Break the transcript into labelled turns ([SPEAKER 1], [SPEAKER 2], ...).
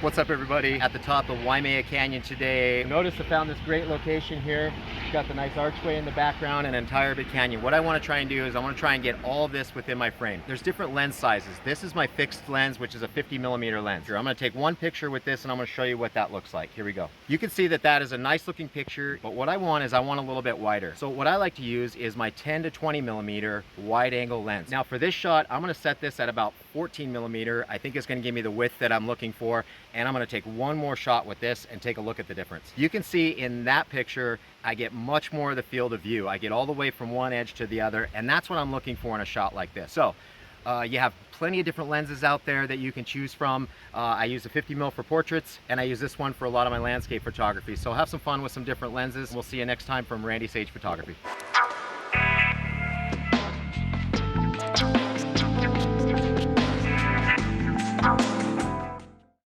[SPEAKER 1] What's up, everybody? At the top of Waimea Canyon today. Notice I found this great location here. It's got the nice archway in the background and an entire big canyon. What I want to try and do is I want to try and get all of this within my frame. There's different lens sizes. This is my fixed lens, which is a 50mm lens. Here, I'm going to take one picture with this and I'm going to show you what that looks like. Here we go. You can see that that is a nice looking picture, but what I want is I want a little bit wider. So what I like to use is my 10 to 20mm wide angle lens. Now for this shot, I'm going to set this at about 14mm. I think it's going to give me the width that I'm looking for, and I'm going to take one more shot with this and take a look at the difference. You can see in that picture I get much more of the field of view. I get all the way from one edge to the other, and that's what I'm looking for in a shot like this. So you have plenty of different lenses out there that you can choose from. I use a 50mm for portraits, and I use this one for a lot of my landscape photography. So have some fun with some different lenses. We'll see you next time from Randy Sage Photography.